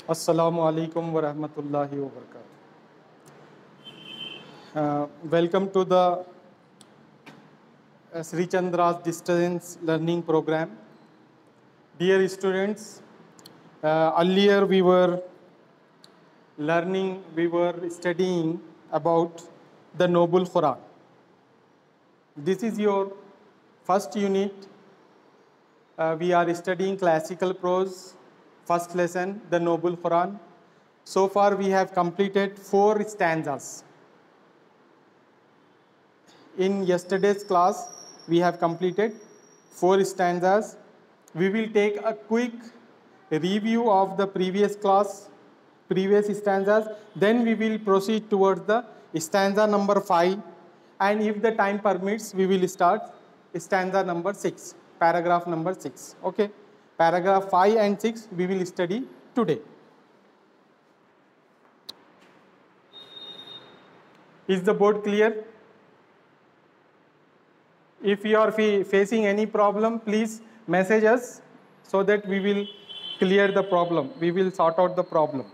Assalamu alaikum wa rahmatullahi wa barakatuh. Welcome to the Sri Chandra's Distance Learning Program. Dear students, earlier we were studying about the Noble Quran. This is your first unit. We are studying classical prose, first lesson, the Noble Quran. So far we have completed 4 stanzas. In yesterday's class, we have completed 4 stanzas. We will take a quick review of the previous stanzas. Then we will proceed towards the stanza number 5. And if the time permits, we will start stanza number 6, paragraph number 6. Okay. Paragraph 5 and 6 we will study today. Is the board clear? If you are facing any problem, please message us so that we will clear the problem. We will sort out the problem.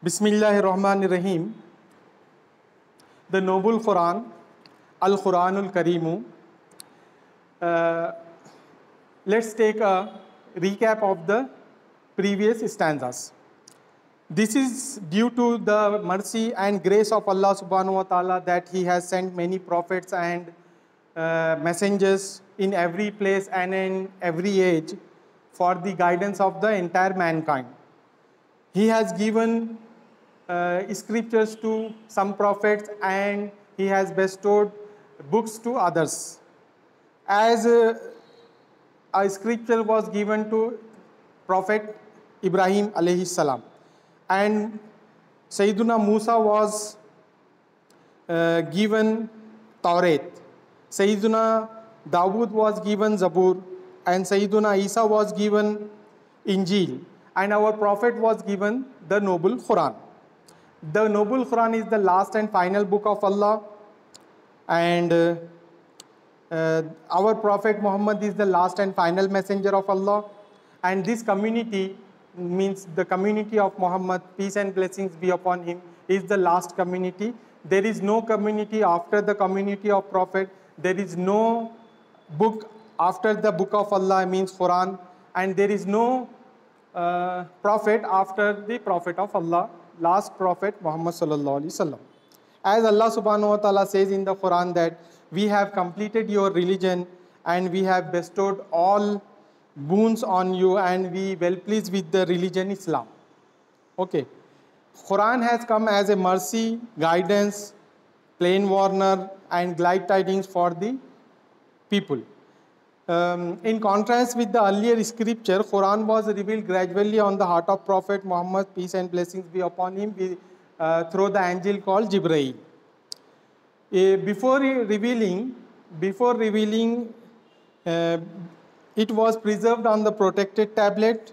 Bismillahir Rahmanir Rahim. The Noble Quran, Al-Quranul Kareemu. Let's take a recap of the previous stanzas. This is due to the mercy and grace of Allah subhanahu wa ta'ala that He has sent many prophets and messengers in every place and in every age for the guidance of the entire mankind. He has given scriptures to some prophets and He has bestowed books to others. As a scripture was given to Prophet Ibrahim alayhi salam, and Sayyiduna Musa was given Tawrat. Sayyiduna Dawood was given Zabur, and Sayyiduna Isa was given Injil, and our Prophet was given the Noble Quran. The Noble Quran is the last and final book of Allah, and our Prophet Muhammad is the last and final messenger of Allah, and this community means the community of Muhammad, peace and blessings be upon him, is the last community. There is no community after the community of Prophet. There is no book after the book of Allah, means Quran, and there is no prophet after the prophet of Allah, last prophet Muhammad sallallahu alaihi wasallam. As Allah subhanahu wa ta'ala says in the Quran that we have completed your religion and we have bestowed all boons on you and we well pleased with the religion Islam. Okay. Quran has come as a mercy, guidance, plain warner and glad tidings for the people. In contrast with the earlier scripture, Quran was revealed gradually on the heart of Prophet Muhammad, peace and blessings be upon him, through the angel called Jibreel. Before revealing, it was preserved on the protected tablet,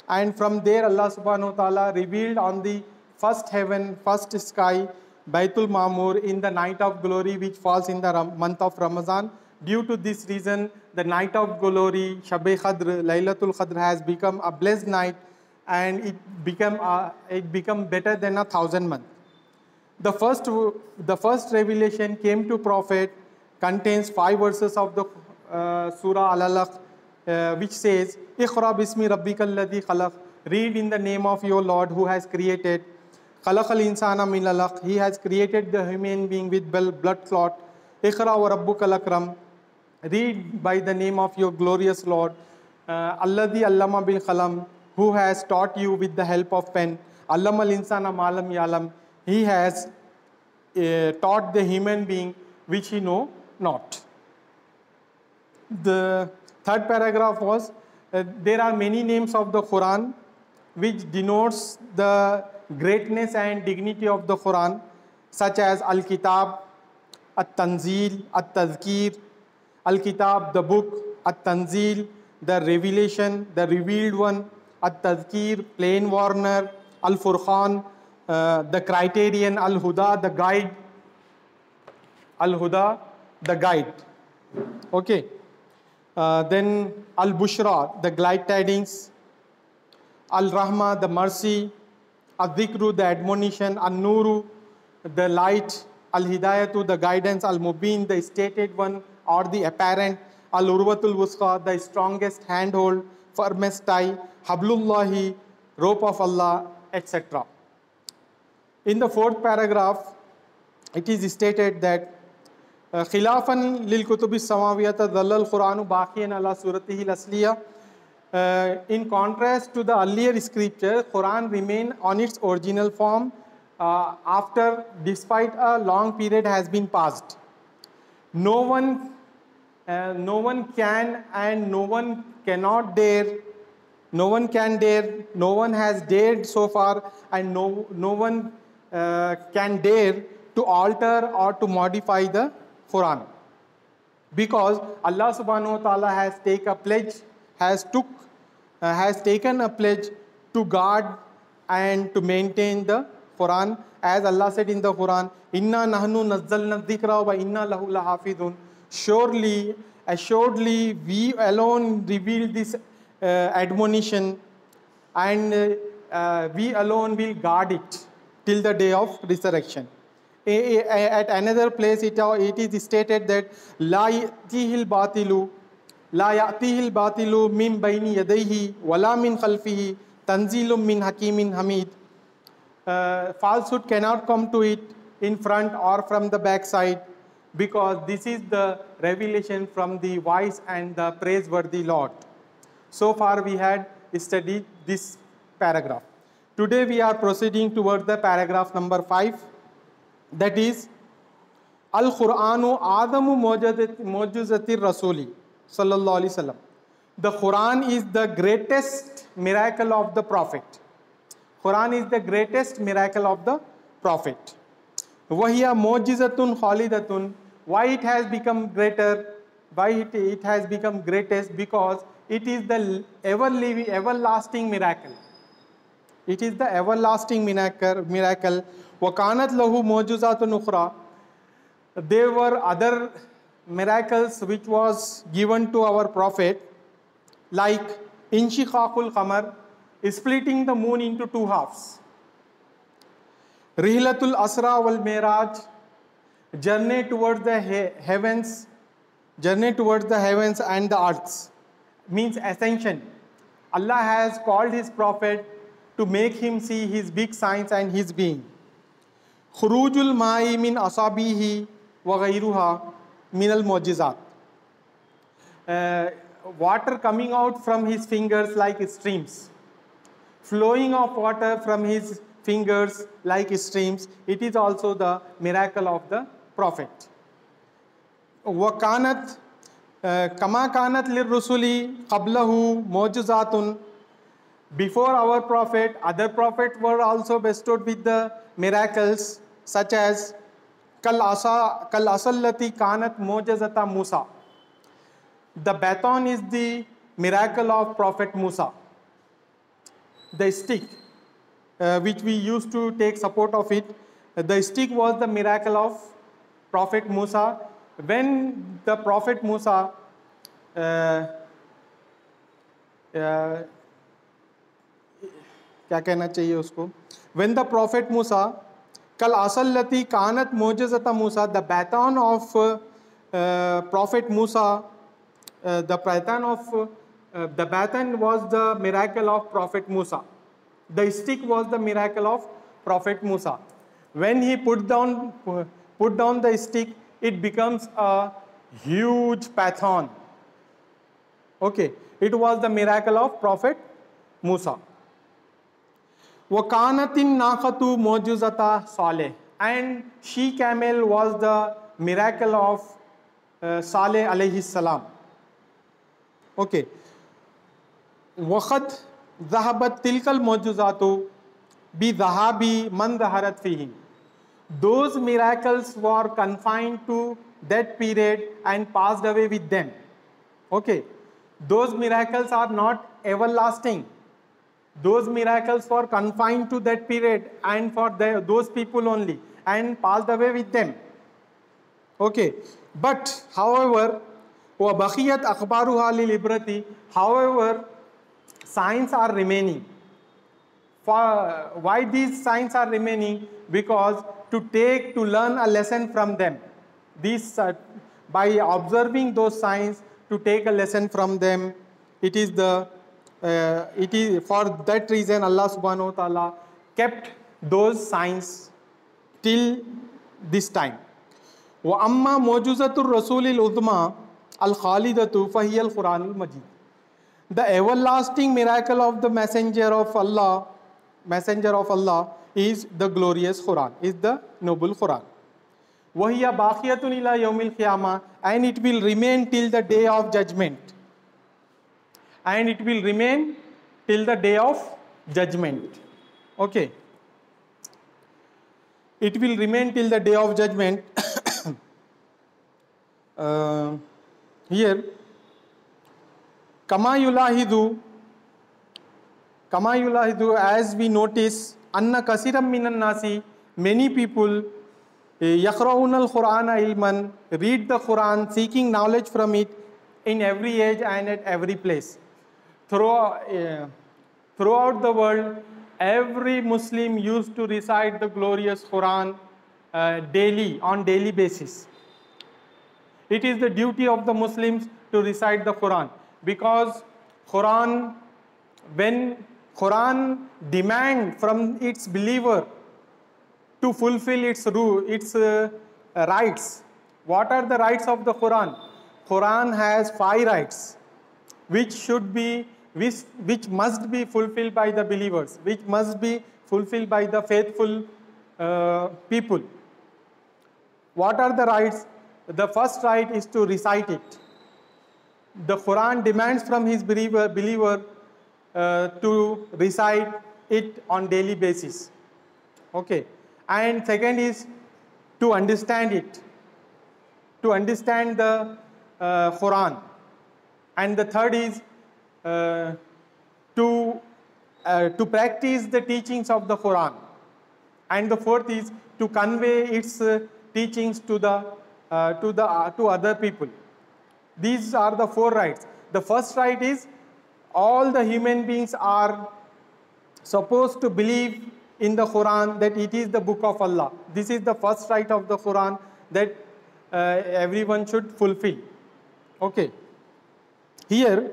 and from there Allah subhanahu wa ta'ala revealed on the first heaven, first sky, Baitul Ma'mur, in the night of glory which falls in the month of Ramadan. Due to this reason, the night of glory, Shab-e Qadr, Laylatul Qadr, has become a blessed night, and it become better than 1,000 months. The first revelation came to Prophet, contains 5 verses of the Surah Al-Alaq, which says, Iqra bismi rabbikal ladhi khalaq. Read in the name of your Lord who has created. Khalaqal insana min alaq. He has created the human being with blood clot. Iqra wa rabbukal akram. Read by the name of your glorious Lord. Alladhi allama bil qalam. Who has taught you with the help of pen. Allamal insana malam yalam. He has taught the human being which he know not. The third paragraph was, there are many names of the Quran which denotes the greatness and dignity of the Quran, such as Al-Kitab, At-Tanzil, At-Tazkir. Al-Kitab, the book, At-Tanzil, the revelation, the revealed one, At-Tazkir, plain warner, Al-Furqan, the criterion, Al-Huda, the guide. Al-Huda, the guide. Okay. Then Al-Bushra, the glad tidings. Al-Rahma, the mercy, Al-Dhikru, the admonition, Al-Nuru, the light, Al-Hidayatu, the guidance, Al-Mubin, the stated one or the apparent, Al-Urwatul Wusqa, the strongest handhold, firmest tie, Hablullahi, rope of Allah, etc. In the fourth paragraph, it is stated that Khilafan lil kutubi samawiyata dhallal Quranu baqiyan ala suratihi al-asliya. In contrast to the earlier scripture, Quran remained on its original form despite a long period has been passed. No one can and no one cannot dare. No one can dare. No one has dared so far, and no one can dare to alter or to modify the Quran, because Allah subhanahu wa ta'ala has taken a pledge to guard and to maintain the Quran, as Allah said in the Quran, Inna nahnu nazzalna dhikra wa inna lahu lahafidun. Assuredly, we alone reveal this admonition, and we alone will guard it till the day of resurrection. At another place, it is stated that La ya'tihil batilu min bayni yadayhi wala min khalfihi tanzilum min hakimin hamid. Falsehood cannot come to it in front or from the back side, because this is the revelation from the wise and the praiseworthy Lord. So far we had studied this paragraph. Today we are proceeding towards the paragraph number 5. That is, Al-Qur'anu Adamu Mu'jizatir Rasuli Sallallahu Alaihi Wasallam. The Quran is the greatest miracle of the Prophet. Quran is the greatest miracle of the Prophet. Wahiya Mu'jizatun Khalidatun. Why it has become greater? Why it has become greatest? Because it is the ever-living, everlasting miracle. It is the everlasting miracle. وَكَانَتْ لَهُ مُعْجِزَاتٌ أُخْرَى. There were other miracles which was given to our Prophet, like Inshiqaqul Qamar, splitting the moon into two halves. Rihlatul Asra wal Miraj, journey towards the heavens and the earths, means ascension. Allah has called His Prophet to make him see His big signs and His being. Khurujul ma'i min asabihi wa ghayruha min al-mu'jizat. Water coming out from His fingers like streams. Flowing of water from His fingers like streams. It is also the miracle of the Prophet. Wa kanat kama kanat lirrusuli qablahu mu'jizatun. Before our Prophet, other prophets were also bestowed with the miracles, such as Kal asallati kanat mu'jizata Musa. The baton is the miracle of Prophet Musa. The stick, which we used to take support of it, the stick was the miracle of Prophet Musa. When the Prophet Musa क्या कहना चाहिए उसको? When the Prophet Musa, Kal asallati kanat mu'jizata Musa, the baton of Prophet Musa, the baton was the miracle of Prophet Musa. The stick was the miracle of Prophet Musa. When he put down the stick, it becomes a huge baton. Okay, it was the miracle of Prophet Musa. وَكَانَتِن نَاقَةُ مُعْجِزَةَ Saleh, and she camel was the miracle of Saleh alayhi salam. Okay. وَقَدْ ذَهَبَتْ تِلْكَ الْمُعْجِزَاتُ بِذَهَابِ مَنْ ظَهَرَتْ فِيهِ. Those miracles were confined to that period and passed away with them. Okay. Those miracles are not everlasting. Those miracles were confined to that period and for those people only, and passed away with them. Okay. But, however, وَبَخِيَتْ أَخْبَارُهَا لِلْإِبْرَةِ. However, signs are remaining. Why these signs are remaining? Because to learn a lesson from them. These by observing those signs, to take a lesson from them. It is for that reason Allah subhanahu wa ta'ala kept those signs till this time. وَأَمَّا مُعْجِزَةُ الرَّسُولِ الْعُظْمَى الْخَالِدَةُ فَهِيَ الْقُرْآنُ الْمَجِيدُ. The everlasting miracle of the messenger of Allah is the glorious Quran, is the noble Quran. وَهِيَ بَاقِيَةٌ إِلَى يَوْمِ الْقِيَامَةِ, and it will remain till the day of judgment. And it will remain till the day of judgment. Okay. It will remain till the day of judgment. Here, Kama yulahidu, as we notice, anna kasiram minan nasi, many people, yaqra'un al-Qur'ana ilman, read the Quran, seeking knowledge from it in every age and at every place. Throughout the world, every Muslim used to recite the glorious Quran daily, on daily basis. It is the duty of the Muslims to recite the Quran, because when Quran demands from its believer to fulfill its rights. What are the rights of the Quran? Quran has 5 rights, which must be fulfilled by the believers, which must be fulfilled by the faithful people. What are the rights? The first right is to recite it. The Quran demands from his believer to recite it on daily basis. Okay. And second is to understand it, to understand the Quran. And the third is to practice the teachings of the Quran. And the fourth is to convey its teachings to other people. These are the 4 rights. The first right is all the human beings are supposed to believe in the Quran that it is the book of Allah. This is the first right of the Quran that everyone should fulfill. Okay. Here,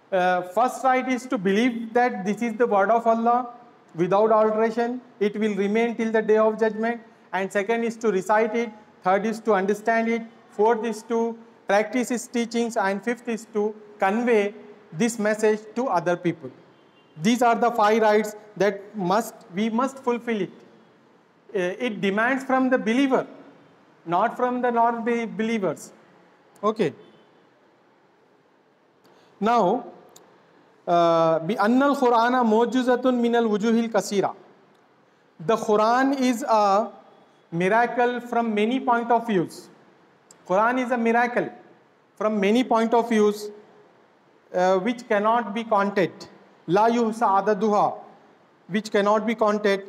first right is to believe that this is the word of Allah without alteration. It will remain till the day of judgment. And second is to recite it. Third is to understand it. Fourth is to practice its teachings. And fifth is to convey this message to other people. These are the 5 rights that we must fulfill it. It demands from the believer, not from the non-believers. Okay. Now, بِأَنَّ الْقُرْآنَ مُعْجِزَةٌ مِنَ الْوُجُوهِ الْكَثِيرَةِ. The Quran is a miracle from many point of views. Quran is a miracle from many point of views which cannot be counted. La yuhsa adaduha, which cannot be counted,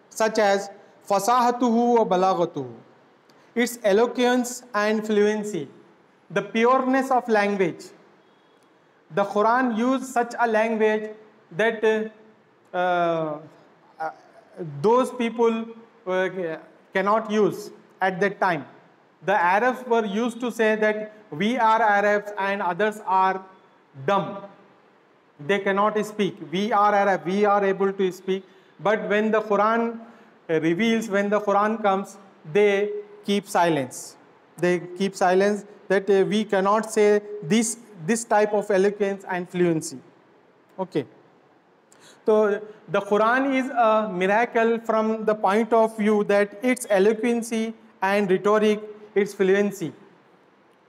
such as fasahatuhu wa balaghatuhu, its eloquence and fluency, the pureness of language. The Quran used such a language that those people cannot use at that time. The Arabs were used to say that we are Arabs and others are dumb. They cannot speak. We are Arab, we are able to speak. But when the Quran reveals, when the Quran comes, they keep silence. They keep silence that we cannot say this type of eloquence and fluency. Okay. So the Quran is a miracle from the point of view that its eloquency and rhetoric, its fluency.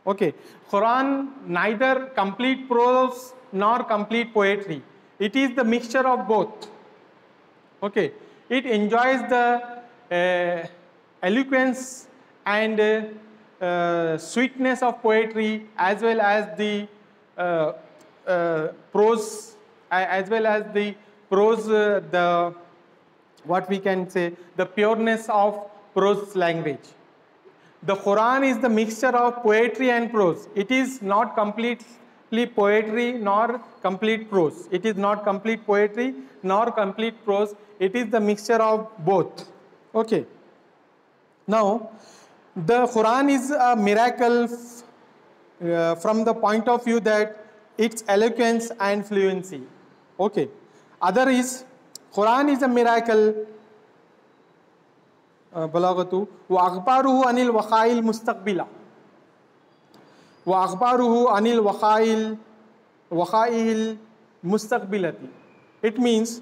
Okay. Quran neither complete prose nor complete poetry. It is the mixture of both. Okay. It enjoys the eloquence and sweetness of poetry as well as the prose, what we can say, the pureness of prose language. The Quran is the mixture of poetry and prose. It is not complete poetry nor complete prose. It is not complete poetry nor complete prose. It is the mixture of both. Okay. Now, the Quran is a miracle from the point of view that its eloquence and fluency. Okay. Other is, Quran is a miracle. बलागतु वअखबारुहु Anil वखाइल मुस्तकबिला वअखबारुहु Anil वखाइल मुस्तकबिलती. It means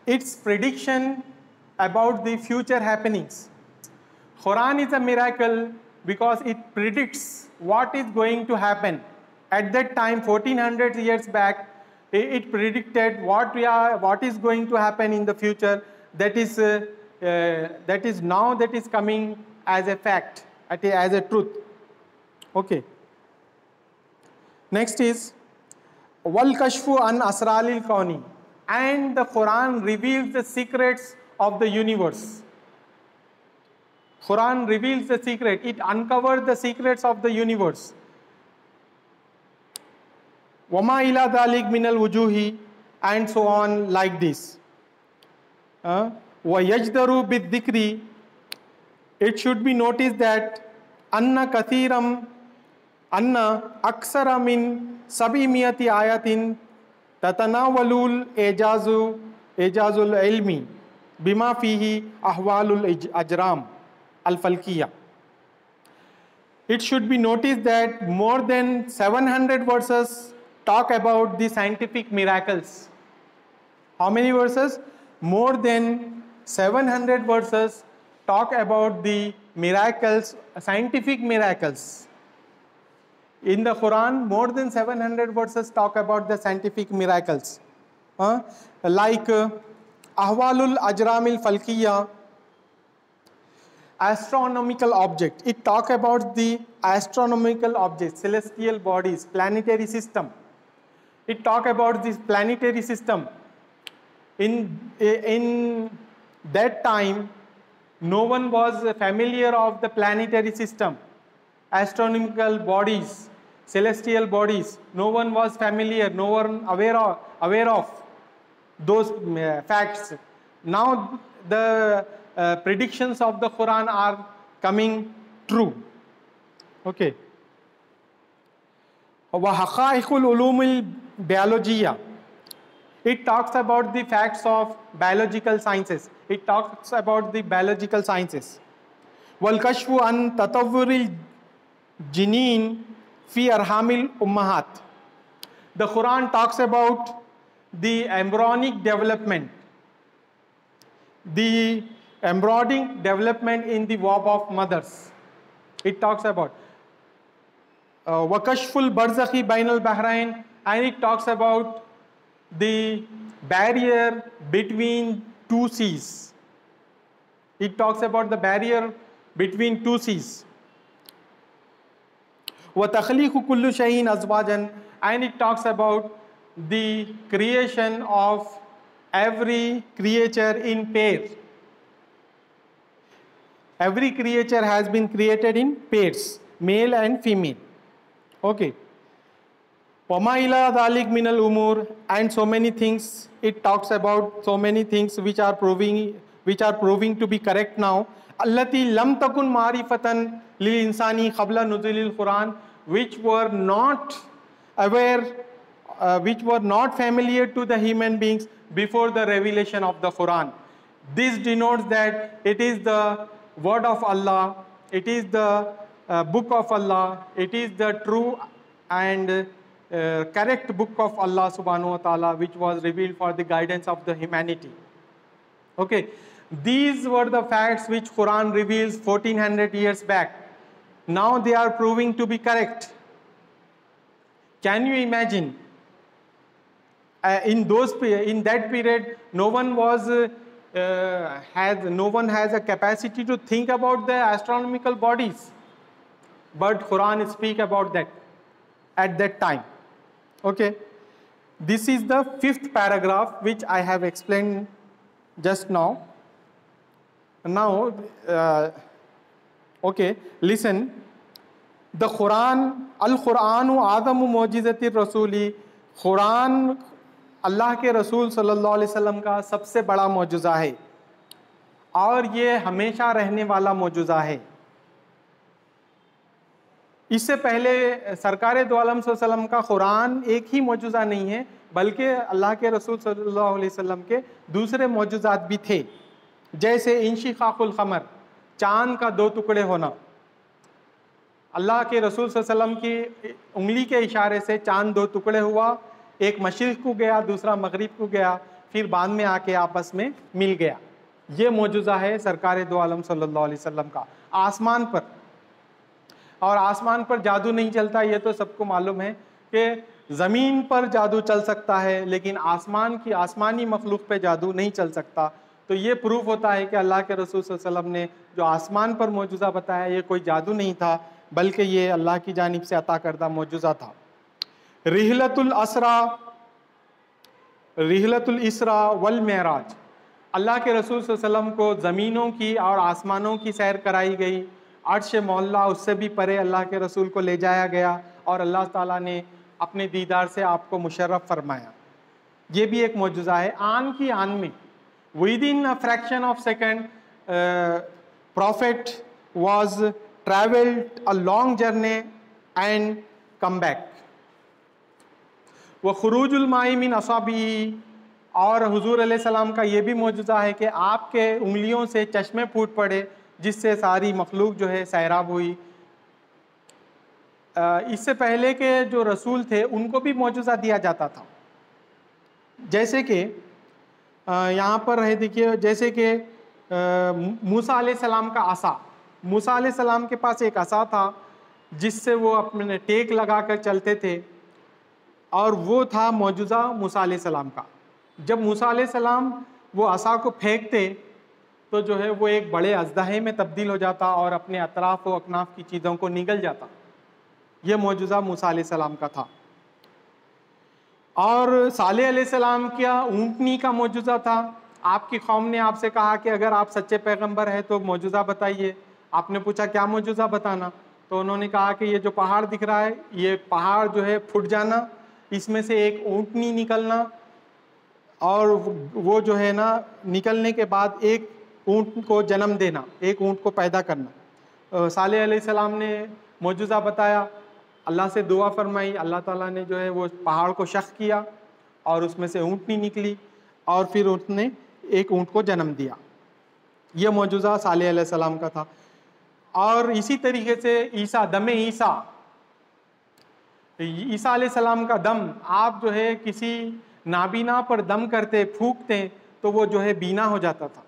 its prediction about the future happenings. Quran is a miracle because it predicts what is going to happen. At that time, 1400 years back, it predicted what is going to happen in the future. That is now that is coming as a fact, as a truth. Okay. Next is wal kashfu an asraril kauni, and the Quran reveals the secrets of the universe. Quran reveals the secret. It uncovers the secrets of the universe. Wama ila dhalik minal wujuhi, and so on like this. وَيَجْدَرُ بِالذِّكْرِ. It should be noticed that أَنَّ كَثِيرًا أَنَّ أَكْثَرَ مِنْ 700 آيَاتٍ تَتَنَاوَلُ إِعْجَازُ الْعِلْمِ بِمَا فِيهِ أَحْوَالُ الْأَجْرَامِ الْفَلْكِيَّةِ. It should be noticed that more than 700 verses talk about the scientific miracles. How many verses? More than 700 verses talk about the miracles, scientific miracles. In the Quran, more than 700 verses talk about the scientific miracles. Like Ahwalul Ajramil Falkiya, astronomical object. It talk about the astronomical objects, celestial bodies, planetary system. It talk about this planetary system. In that time, no one was familiar of the planetary system, astronomical bodies, celestial bodies. No one was familiar, no one aware of those facts. Now the predictions of the Quran are coming true. Okay. وَحَقَائِقُ الْعُلُومِ الْبِيَولَوجِيَّةِ. It talks about the facts of biological sciences. It talks about the biological sciences. وَالْكَشْفُ عَنْ تَطَوُّرِ الْجِنِينَ فِي أَرْحَامِ الْأُمَّهَاتِ. The Quran talks about the embryonic development. The embryonic development in the womb of mothers. It talks about وَكَشْفُ الْبَرْزَخِ بَيْنَ الْبَحْرَيْنِ, and it talks about the barrier between two seas. It talks about the barrier between two seas. وَتَخْلِيقُ كُلُّ شَيْءٍ أَزْوَاجًا, and it talks about the creation of every creature in pair. Every creature has been created in pairs, male and female. Okay. وَمَا إِلَى ذَلِكَ مِنَ الْأُمُورِ, and so many things. It talks about so many things which are proving to be correct now. الَّتِي لَمْ تَكُنْ مَعْرِفَةً لِلْإِنسَانِ قَبْلَ نُزُولِ الْقُرْآنِ, which were not aware, which were not familiar to the human beings before the revelation of the Quran. This denotes that it is the word of Allah, it is the book of Allah, it is the true and correct book of Allah subhanahu wa ta'ala, which was revealed for the guidance of the humanity. Okay, these were the facts which Quran reveals 1400 years back. Now they are proving to be correct. Can you imagine? In that period, no one has a capacity to think about the astronomical bodies, but Quran speak about that at that time. Okay, this is the 5th paragraph which I have explained just now. Now, okay, listen. The Quran अल कुरान आदम मोजिज़ति रसूली, Quran Allah के रसूल सल्लल्लाहु अलैहि वसल्लम का सबसे बड़ा मोजज़ा है और ये हमेशा रहने वाला मोजज़ा है। इससे पहले सरकार दो आलम सल्लल्लाहु अलैहि वसल्लम का कुरान एक ही मोजज़ा नहीं है, बल्कि अल्लाह के रसूल सल्लल्लाहु अलैहि वसल्लम के दूसरे मोजज़ात भी थे, जैसे इंशिकाकुल क़मर, चाँद का दो टुकड़े होना। अल्लाह के रसूल सल्लल्लाहु अलैहि वसल्लम की उंगली के इशारे से चाँद दो टुकड़े हुआ, एक मशरिक़ को गया, दूसरा मगरिब को गया, फिर बाद में आके आपस में मिल गया। ये मौजूज़ा है सरकार दो आलम सल्लल्लाहु अलैहि वसल्लम का आसमान पर। और आसमान पर जादू नहीं चलता, ये तो सबको मालूम है कि ज़मीन पर जादू चल सकता है, लेकिन आसमान की आसमानी मखलूक पे जादू नहीं चल सकता। तो ये प्रूफ होता है कि अल्लाह के रसूल सल्लल्लाहु अलैहि वसल्लम ने जो आसमान पर मौजूज़ा बताया, ये कोई जादू नहीं था, बल्कि ये अल्लाह की जानिब से अता करदा मौजूज़ा था। रिहलतुल इसरा वल मेराज, अल्लाह के रसूल सल्लल्लाहु अलैहि वसल्लम को ज़मीनों की और आसमानों की सैर कराई गई। अर्श मौला, उससे भी परे अल्लाह के रसूल को ले जाया गया और अल्लाह ताला ने अपने दीदार से आपको मुशर्रफ फरमाया। ये भी एक मौजूज़ा है। आन की आन में, with in a fraction of second, profit was travelled a long journey and come back. व खुरूजुल माई मिन असाबी, और हुजूर अलैहिस्सलाम का ये भी मौजूज़ा है कि आपके उंगलियों से चश्मे फूट पड़े, जिससे सारी मखलूक जो है सैराब हुई। इससे पहले के जो रसूल थे उनको भी मौजूज़ा दिया जाता था, जैसे कि यहाँ पर है, देखिए, जैसे कि मूसा अलैहिस्सलाम का आसा। मूसा अलैहिस्सलाम के पास एक आसा था जिससे वो अपने टेक लगा कर चलते थे, और वो था मौजूज़ा मूसा अलैहिस्सलाम का। जब मूसा अलैहिस्सलाम वो आसा को फेंकते तो जो है वो एक बड़े अजदहे में तब्दील हो जाता और अपने अतराफ़ व अकनाफ की चीज़ों को निगल जाता। ये मौजूज़ा मूसा अलैहिस्सलाम का था। और सालेह अलैहिस्सलाम का ऊँटनी का मौजूज़ा था। आपकी कौम ने आपसे कहा कि अगर आप सच्चे पैगंबर हैं तो मौजूज़ा बताइए। आपने पूछा क्या मौजूज़ा बताना, तो उन्होंने कहा कि ये जो पहाड़ दिख रहा है, ये पहाड़ जो है फूट जाना, इसमें से एक ऊँटनी निकलना, और वो जो है ना निकलने के बाद एक ऊँट को जन्म देना, एक ऊँट को पैदा करना। सालेह अलैहिस्सलाम ने मौजूज़ा बताया, अल्लाह से दुआ फरमाई, अल्लाह ताला ने जो है वो पहाड़ को शक़ किया और उसमें से ऊँटनी निकली, और फिर उसने एक ऊँट को जन्म दिया। ये मौजूज़ा सालेह अलैहिस्सलाम का था। और इसी तरीके से ईसा, दमे ईसा अलैहिस्सलाम का दम, आप जो है किसी नाबीना पर दम करते, फूंकते, तो वो जो है बीना हो जाता था।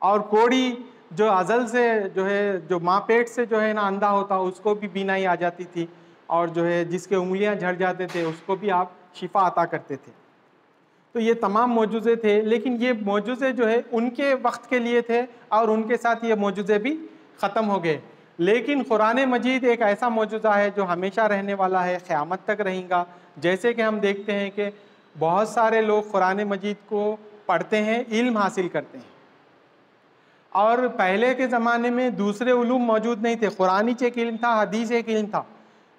और कोड़ी जो अज़ल से जो है, जो माँ पेट से जो है ना अंधा होता, उसको भी बीनाई आ जाती थी, और जो है जिसके उंगलियां झड़ जाते थे उसको भी आप शिफा अता करते थे। तो ये तमाम मौजूज़े थे, लेकिन ये मौजूज़े जो है उनके वक्त के लिए थे और उनके साथ ये मौजूज़े भी ख़त्म हो गए। लेकिन कुरान मजीद एक ऐसा मौजूज़ा है जो हमेशा रहने वाला है, क़यामत तक रहेगा। जैसे कि हम देखते हैं कि बहुत सारे लोग कुरान मजीद को पढ़ते हैं, इल्म हासिल करते हैं, और पहले के ज़माने में दूसरे उलूम मौजूद नहीं थे। कुरान ही एक इल्म था, हदीस एक इल्म था।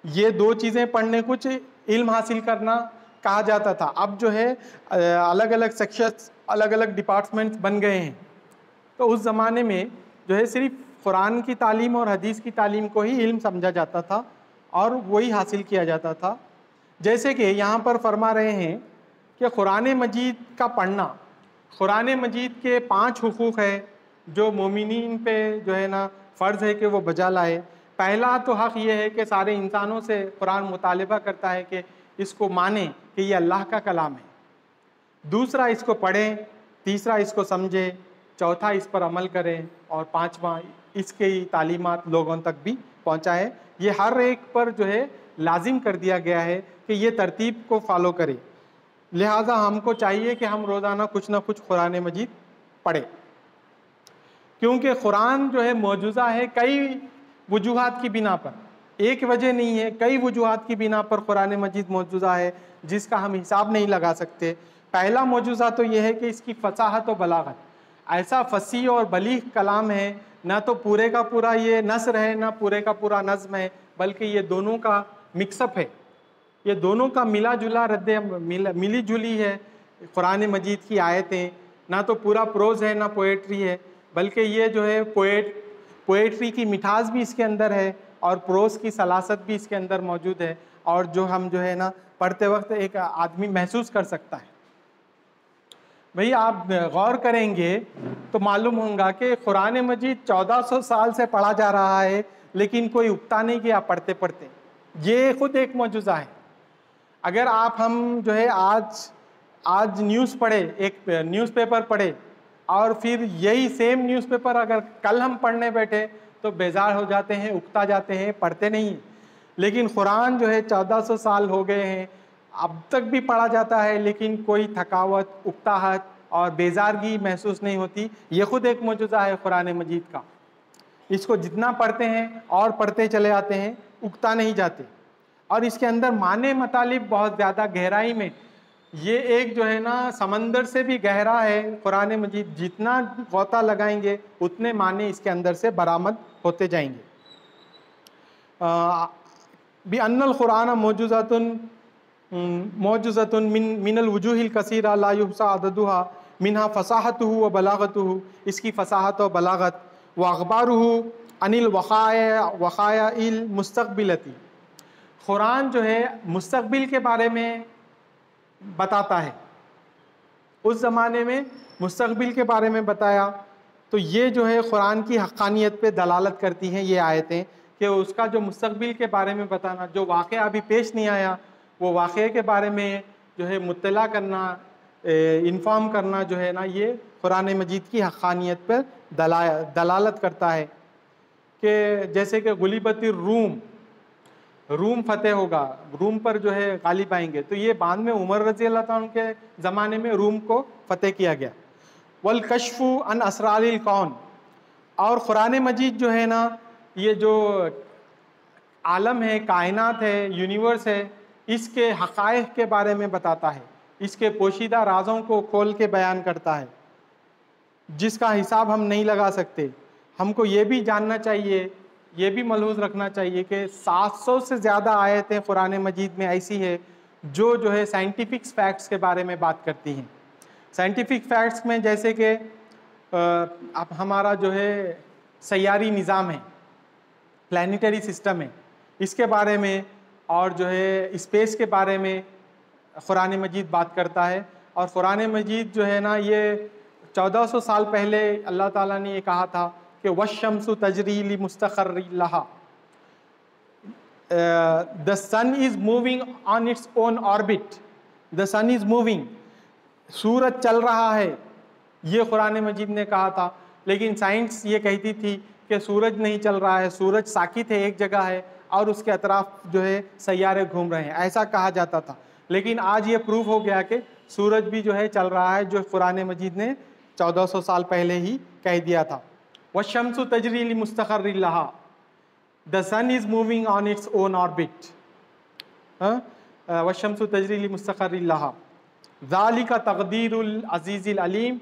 ये दो चीज़ें पढ़ने कुछ इल्म हासिल करना कहा जाता था। अब जो है अलग अलग सेक्शंस, अलग अलग डिपार्टमेंट्स बन गए हैं। तो उस ज़माने में जो है सिर्फ कुरान की तालीम और हदीस की तालीम को ही इल्म समझा जाता था और वही हासिल किया जाता था। जैसे कि यहाँ पर फरमा रहे हैं कि कुरान मजीद का पढ़ना, कुरान मजीद के 5 हुकूक़ है जो मोमिनीन पे जो है ना फ़र्ज़ है कि वो बजा लाए। पहला तो हक़ ये है कि सारे इंसानों से कुरान मुतालिबा करता है कि इसको माने कि ये अल्लाह का कलाम है। दूसरा, इसको पढ़ें। तीसरा, इसको समझें। चौथा, इस पर अमल करें। और पाँचवा, इसकी तालीमात लोगों तक भी पहुँचाएँ। ये हर एक पर जो है लाजिम कर दिया गया है कि ये तरतीब को फॉलो करे। लिहाजा हमको चाहिए कि हम रोज़ाना कुछ ना कुछ कुरान मजीद पढ़ें, क्योंकि कुरान जो है मौजूज़ा है कई वजूहात की बिना पर। एक वजह नहीं है, कई वजूहात की बिना पर कुरान मजीद मौजूज़ा है जिसका हम हिसाब नहीं लगा सकते। पहला मौजूज़ा तो यह है कि इसकी फसाहत और बलागत, ऐसा फसी और बलीग कलाम है, ना तो पूरे का पूरा ये नस्र है, ना पूरे का पूरा नज़्म है, बल्कि ये दोनों का मिक्सअप है, ये दोनों का मिला जुला मिली जुली है कुरान मजीद की आयतें। ना तो पूरा प्रोज है ना पोएट्री है, बल्कि ये जो है पोएट्री की मिठास भी इसके अंदर है और प्रोज की सलासत भी इसके अंदर मौजूद है, और जो हम जो है ना पढ़ते वक्त एक आदमी महसूस कर सकता है। भाई आप गौर करेंगे तो मालूम होगा कि कुरान मजीद 1400 साल से पढ़ा जा रहा है, लेकिन कोई उगता नहीं गया पढ़ते पढ़ते। ये खुद एक मौजूज़ा है। अगर आप हम जो है आज न्यूज़ पढ़े, एक न्यूज़पेपर पढ़े, और फिर यही सेम न्यूज़पेपर अगर कल हम पढ़ने बैठे तो बेजार हो जाते हैं, उगता जाते हैं, पढ़ते नहीं। लेकिन कुरान जो है 1400 साल हो गए हैं, अब तक भी पढ़ा जाता है, लेकिन कोई थकावट, उकताहट और बेजारगी महसूस नहीं होती। ये खुद एक मौजूज़ा है कुरान मजीद का। इसको जितना पढ़ते हैं और पढ़ते चले आते हैं, उगता नहीं जाते। और इसके अंदर माने मतलब बहुत ज़्यादा गहराई में, ये एक जो है ना समंदर से भी गहरा है कुरान मजीद। जितना गौता लगाएंगे उतने माने इसके अंदर से बरामद होते जाएंगे। बी अन्नल कुरान मौजूज़तुन मिनल वजूहिल कसीरा ला युहसा अददुहा मिनहा फसाहतुहु व बलागतुहु, इसकी फसाहत और बलागत, व अखबारुहु अनिल वक़ाया इल मुस्तक़बिलती, कुरान जो है मुस्तक़बिल के बारे में बताता है। उस ज़माने में मुस्तक़बिल के बारे में बताया, तो ये जो है कुरान की हक़ानियत पे दलालत करती हैं ये आयतें, कि उसका जो मुस्तक़बिल के बारे में बताना, जो वाक़या अभी पेश नहीं आया वो वाक़े के बारे में जो है मुत्तला करना, इन्फॉर्म करना, जो है ना ये कुरान मजीद की हक़ानियत पर दलालत करता है। कि जैसे कि गुलिबतिर रूम फतेह होगा, रूम पर जो है गालिब आएंगे, तो ये बाद में उमर रज़ी अल्लाह ताला के ज़माने में रूम को फतेह किया गया। वल कश्फु अन असरारिल कौन, और कुरान मजीद जो है ना ये जो आलम है, कायनात है, यूनिवर्स है, इसके हक़ाइक़ के बारे में बताता है, इसके पोशीदा राज़ों को खोल के बयान करता है, जिसका हिसाब हम नहीं लगा सकते। हमको ये भी जानना चाहिए, ये भी मलहूज़ रखना चाहिए कि 700 से ज़्यादा आयतें कुरान मजीद में ऐसी है जो है साइंटिफिक फैक्ट्स के बारे में बात करती हैं। साइंटिफिक फैक्ट्स में जैसे कि अब हमारा जो है सैयारी निज़ाम है, प्लानिटरी सिस्टम है, इसके बारे में, और जो है स्पेस के बारे में कुरान मजीद बात करता है। और कुरान मजीद जो है ना ये 1400 साल पहले अल्लाह ताला ने ये कहा था कि वश्शम्सु तजरी लि मुस्तक़र्रिन लहा, the sun is moving on its own orbit, the sun is moving, सूरज चल रहा है, ये कुरान मजीद ने कहा था। लेकिन साइंस ये कहती थी कि सूरज नहीं चल रहा है, सूरज साकित है, एक जगह है, और उसके अतराफ जो है सैयारे घूम रहे हैं, ऐसा कहा जाता था। लेकिन आज ये प्रूफ हो गया कि सूरज भी जो है चल रहा है, जो कुरान मजीद ने 1400 साल पहले ही कह दिया था। वश्शम्सु तजरी लि मुस्तक़र्रिन लहा, the sun is moving on its own orbit, वश्शम्सु तजरी लि मुस्तक़र्रिन लहा ज़ालिका तक़दीरुल अज़ीज़िल अलीम,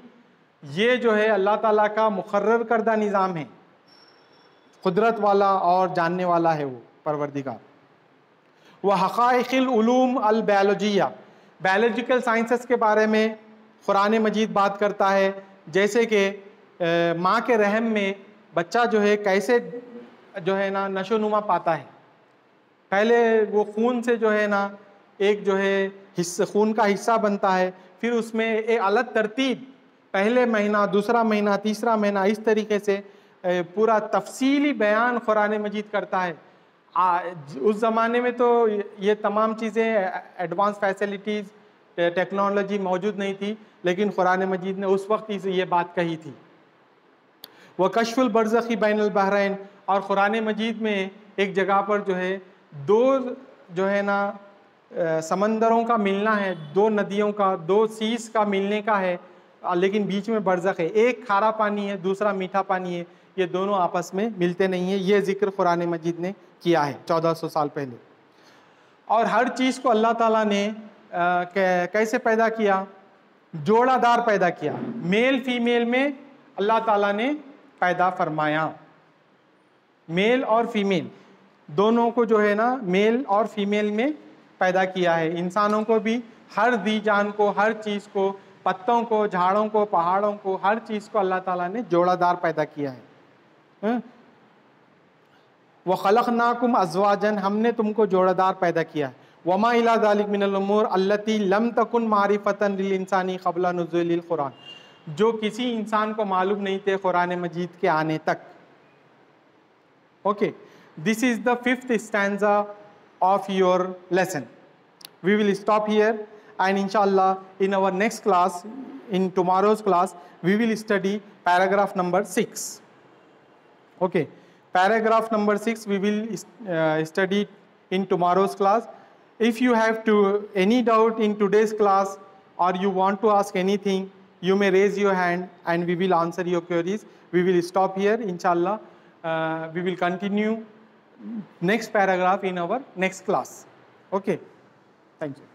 ये जो है अल्लाह ताला का मुक़र्रर करदा निज़ाम है, कुदरत वाला और जानने वाला है वो परवरदिगार। व हक़ाइक़िल उलूम अल बायोलॉजिया, बायोलॉजिकल साइंसेस के बारे में कुरान मजीद बात करता है, जैसे कि माँ के रहम में बच्चा जो है कैसे जो है ना नशोनुमा पाता है। पहले वो खून से जो है ना एक जो है खून का हिस्सा बनता है, फिर उसमें एक अलग तरतीब, पहले महीना, दूसरा महीना, तीसरा महीना, इस तरीके से पूरा तफसीली बयान कुरान मजीद करता है। उस ज़माने में तो ये तमाम चीज़ें, एडवांस फैसिलिटीज़, टेक्नोलॉजी मौजूद नहीं थी, लेकिन कुरान मजीद ने उस वक्त ही ये बात कही थी। वह कश्फुल बरज़खी बैनुल बहरैन, और कुरान मजीद में एक जगह पर जो है दो जो है ना समंदरों का मिलना है, दो नदियों का, दो सीस का मिलने का है, लेकिन बीच में बरज़ख है, एक खारा पानी है, दूसरा मीठा पानी है, ये दोनों आपस में मिलते नहीं है। ये जिक्र कुरान मजीद ने किया है 1400 साल पहले। और हर चीज़ को अल्लाह ताला ने कैसे पैदा किया, जोड़ादार पैदा किया, मेल फीमेल में अल्लाह ताला ने पैदा फरमाया, मेल और फीमेल। दोनों को जो है ना मेल और फीमेल में पैदा किया है। इंसानों को भी, हर दी जान को, हर चीज़ को, पत्तों को, झाड़ों को, पहाड़ों को, हर चीज़ को अल्लाह ताला ने जोड़ादार पैदा किया है। व खलक़नाकुम अज़वाजन, हमने तुमको जोड़ादार पैदा किया है। वमा इला ज़ालिक मिनल उमूर अल्लती लम तकुन मारिफतन लिल इंसानी क़ब्ल नुज़ूलिल कुरान, जो किसी इंसान को मालूम नहीं थे कुरान मजीद के आने तक। Okay, this is the 5th stanza of your lesson. We will stop here, and inshallah in our next class, in tomorrow's class, we will study paragraph number 6. Okay, paragraph number 6 we will study in tomorrow's class. If you have any doubt in today's class, or you want to ask anything, you may raise your hand and we will answer your queries. We will stop here, inshallah. We will continue next paragraph in our next class. Okay, thank you.